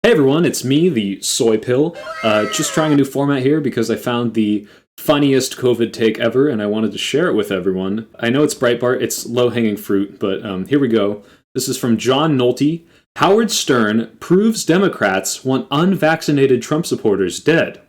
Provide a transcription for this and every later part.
Hey everyone, it's me, the Soy Pill. Just trying a new format here because I found the funniest COVID take ever and I wanted to share it with everyone. I know it's Breitbart, it's low-hanging fruit, but here we go. This is from John Nolte. Howard Stern proves Democrats want unvaccinated Trump supporters dead.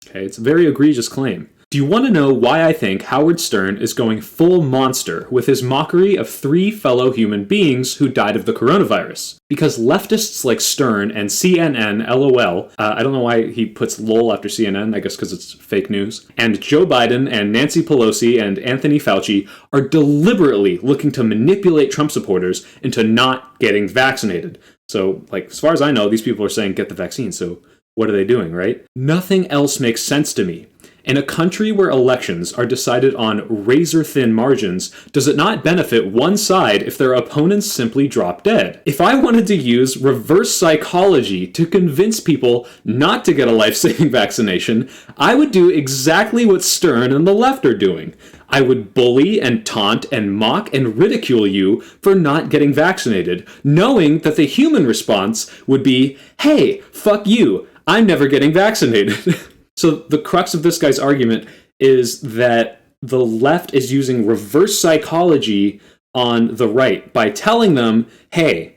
Okay, it's a very egregious claim. Do you want to know why I think Howard Stern is going full monster with his mockery of 3 fellow human beings who died of the coronavirus? Because leftists like Stern and CNN, LOL, I don't know why he puts lol after CNN, I guess because it's fake news, and Joe Biden and Nancy Pelosi and Anthony Fauci are deliberately looking to manipulate Trump supporters into not getting vaccinated. So, as far as I know, these people are saying get the vaccine, so what are they doing, right? Nothing else makes sense to me. In a country where elections are decided on razor-thin margins, does it not benefit one side if their opponents simply drop dead? If I wanted to use reverse psychology to convince people not to get a life-saving vaccination, I would do exactly what Stern and the left are doing. I would bully and taunt and mock and ridicule you for not getting vaccinated, knowing that the human response would be, hey, fuck you, I'm never getting vaccinated. So the crux of this guy's argument is that the left is using reverse psychology on the right by telling them, hey,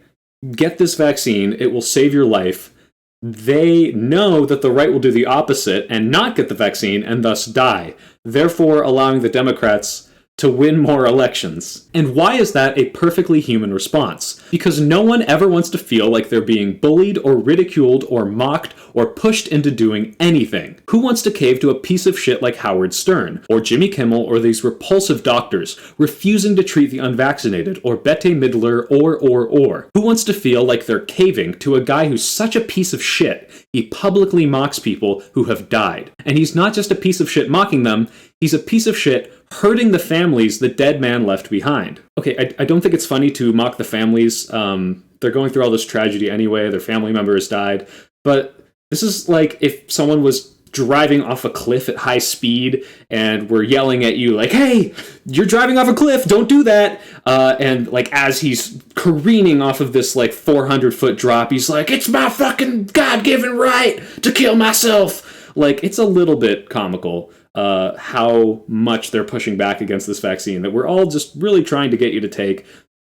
get this vaccine, it will save your life. They know that the right will do the opposite and not get the vaccine and thus die, therefore allowing the Democrats to win more elections. And why is that a perfectly human response? Because no one ever wants to feel like they're being bullied or ridiculed or mocked or pushed into doing anything. Who wants to cave to a piece of shit like Howard Stern, or Jimmy Kimmel, or these repulsive doctors refusing to treat the unvaccinated, or Bette Midler, or? Who wants to feel like they're caving to a guy who's such a piece of shit, he publicly mocks people who have died. And he's not just a piece of shit mocking them, he's a piece of shit hurting the families the dead man left behind. Okay, I don't think it's funny to mock the families. They're going through all this tragedy anyway. Their family member has died. But this is like if someone was driving off a cliff at high speed and were yelling at you like, hey, you're driving off a cliff, don't do that. And as he's careening off of this 400-foot drop, he's like, it's my fucking God-given right to kill myself. It's a little bit comical. How much they're pushing back against this vaccine that we're all just really trying to get you to take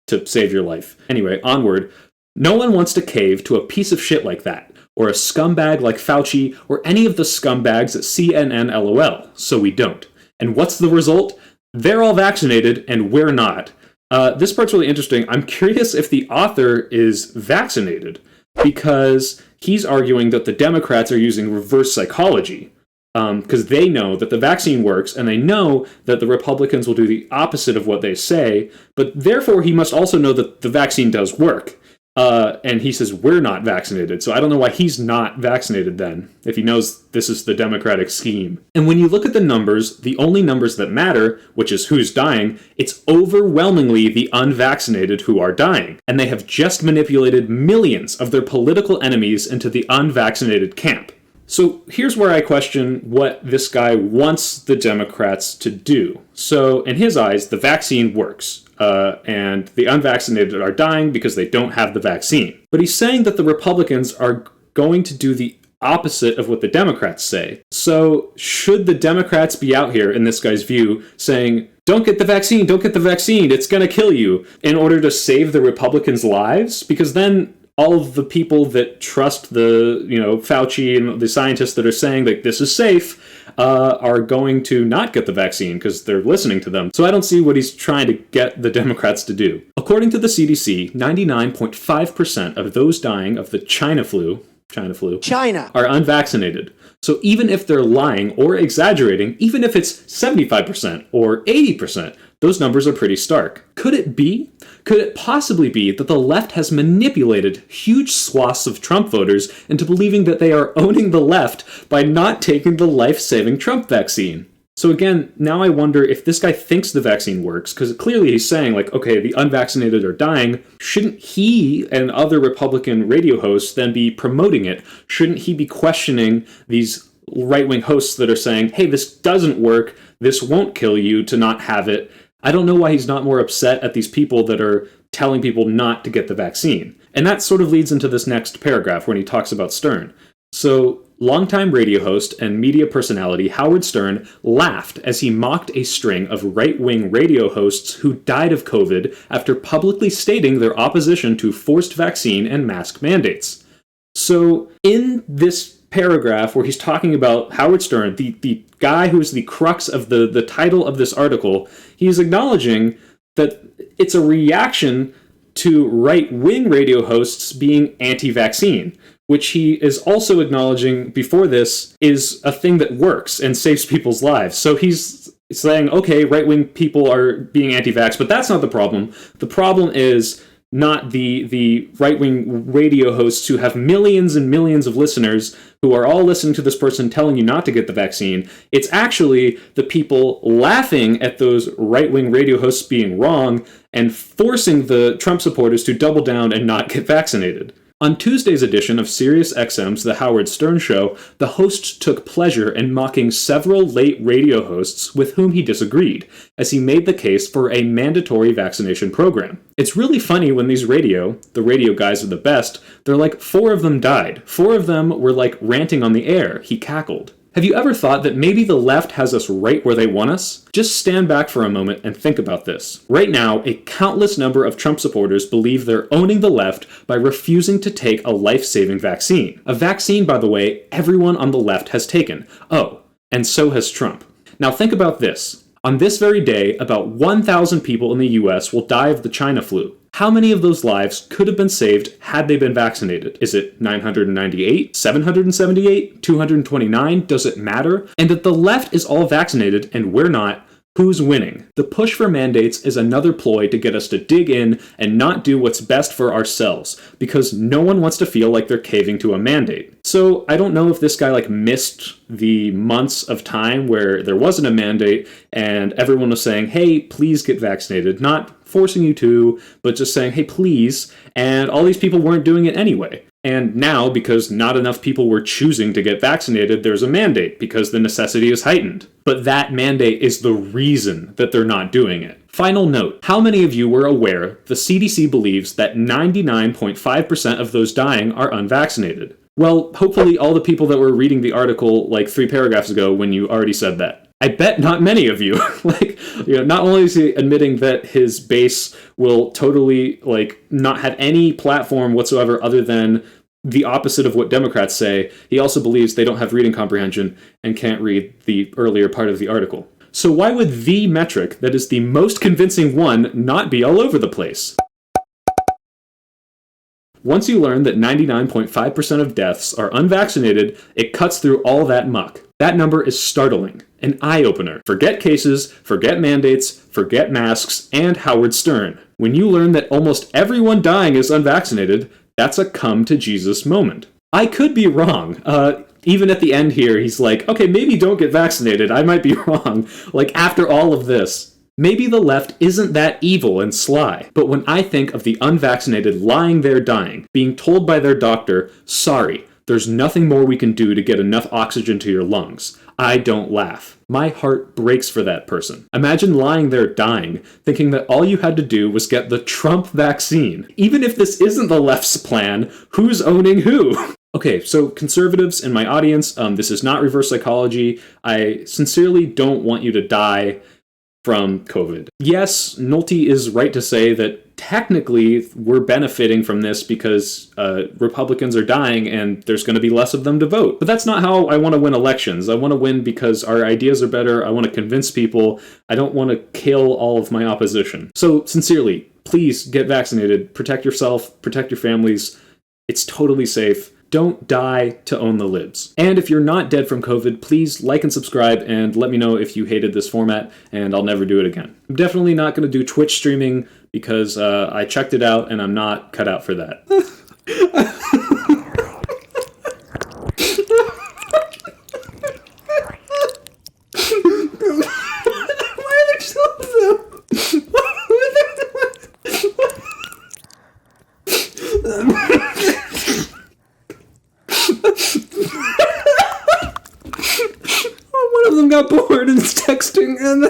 to save your life. Anyway, onward. No one wants to cave to a piece of shit like that, or a scumbag like Fauci, or any of the scumbags at CNN LOL, so we don't. And what's the result? They're all vaccinated, and we're not. This part's really interesting. I'm curious if the author is vaccinated, because he's arguing that the Democrats are using reverse psychology. Because they know that the vaccine works, and they know that the Republicans will do the opposite of what they say, but therefore he must also know that the vaccine does work. And he says, we're not vaccinated, so I don't know why he's not vaccinated then, if he knows this is the Democratic scheme. And when you look at the numbers, the only numbers that matter, which is who's dying, it's overwhelmingly the unvaccinated who are dying. And they have just manipulated millions of their political enemies into the unvaccinated camp. So here's where I question what this guy wants the Democrats to do. So in his eyes, the vaccine works, and the unvaccinated are dying because they don't have the vaccine. But he's saying that the Republicans are going to do the opposite of what the Democrats say. So should the Democrats be out here, in this guy's view, saying, don't get the vaccine, it's going to kill you, in order to save the Republicans' lives? Because then all of the people that trust the, Fauci and the scientists that are saying that this is safe are going to not get the vaccine because they're listening to them. So I don't see what he's trying to get the Democrats to do. According to the CDC, 99.5% of those dying of the China flu are unvaccinated. So even if they're lying or exaggerating, even if it's 75% or 80%, those numbers are pretty stark. Could it possibly be that the left has manipulated huge swaths of Trump voters into believing that they are owning the left by not taking the life-saving Trump vaccine? So again, now I wonder if this guy thinks the vaccine works, because clearly he's saying, okay, the unvaccinated are dying. Shouldn't he and other Republican radio hosts then be promoting it? Shouldn't he be questioning these right-wing hosts that are saying, hey, this doesn't work, this won't kill you to not have it? I don't know why he's not more upset at these people that are telling people not to get the vaccine. And that sort of leads into this next paragraph when he talks about Stern. So, longtime radio host and media personality Howard Stern laughed as he mocked a string of right-wing radio hosts who died of COVID after publicly stating their opposition to forced vaccine and mask mandates. So, in this paragraph where he's talking about Howard Stern, the guy who is the crux of the title of this article, he's acknowledging that it's a reaction to right-wing radio hosts being anti-vaccine, which he is also acknowledging before this is a thing that works and saves people's lives. So he's saying, okay, right-wing people are being anti-vax, but that's not the problem. The problem is not the right-wing radio hosts who have millions and millions of listeners who are all listening to this person telling you not to get the vaccine. It's actually the people laughing at those right-wing radio hosts being wrong and forcing the Trump supporters to double down and not get vaccinated. On Tuesday's edition of SiriusXM's The Howard Stern Show, the host took pleasure in mocking several late radio hosts with whom he disagreed, as he made the case for a mandatory vaccination program. It's really funny when the radio guys are the best, they're like, 4 of them died. 4 of them were like ranting on the air, he cackled. Have you ever thought that maybe the left has us right where they want us? Just stand back for a moment and think about this. Right now, a countless number of Trump supporters believe they're owning the left by refusing to take a life-saving vaccine. A vaccine, by the way, everyone on the left has taken. Oh, and so has Trump. Now think about this. On this very day, about 1,000 people in the US will die of the China flu. How many of those lives could have been saved had they been vaccinated? Is it 998, 778, 229? Does it matter? And if the left is all vaccinated and we're not, who's winning? The push for mandates is another ploy to get us to dig in and not do what's best for ourselves, because no one wants to feel like they're caving to a mandate. So I don't know if this guy missed the months of time where there wasn't a mandate and everyone was saying, hey, please get vaccinated, not forcing you to, but just saying, hey, please, and all these people weren't doing it anyway. And now, because not enough people were choosing to get vaccinated, there's a mandate, because the necessity is heightened. But that mandate is the reason that they're not doing it. Final note, how many of you were aware the CDC believes that 99.5% of those dying are unvaccinated? Well, hopefully all the people that were reading the article 3 paragraphs ago when you already said that. I bet not many of you. Not only is he admitting that his base will totally, not have any platform whatsoever other than the opposite of what Democrats say, he also believes they don't have reading comprehension and can't read the earlier part of the article. So why would the metric that is the most convincing one not be all over the place? Once you learn that 99.5% of deaths are unvaccinated, it cuts through all that muck. That number is startling, an eye-opener. Forget cases, forget mandates, forget masks, and Howard Stern. When you learn that almost everyone dying is unvaccinated, that's a come-to-Jesus moment. I could be wrong. Even at the end here, he's like, okay, maybe don't get vaccinated. I might be wrong. After all of this. Maybe the left isn't that evil and sly, but when I think of the unvaccinated lying there dying, being told by their doctor, sorry, there's nothing more we can do to get enough oxygen to your lungs, I don't laugh. My heart breaks for that person. Imagine lying there dying, thinking that all you had to do was get the Trump vaccine. Even if this isn't the left's plan, who's owning who? Okay, so conservatives in my audience, this is not reverse psychology. I sincerely don't want you to die from COVID. Yes, Nolte is right to say that technically we're benefiting from this because Republicans are dying and there's going to be less of them to vote. But that's not how I want to win elections. I want to win because our ideas are better. I want to convince people. I don't want to kill all of my opposition. So sincerely, please get vaccinated. Protect yourself. Protect your families. It's totally safe. Don't die to own the libs. And if you're not dead from COVID, please like and subscribe and let me know if you hated this format, and I'll never do it again. I'm definitely not going to do Twitch streaming because I checked it out and I'm not cut out for that. Why are there two of them? One of them got bored and is texting, and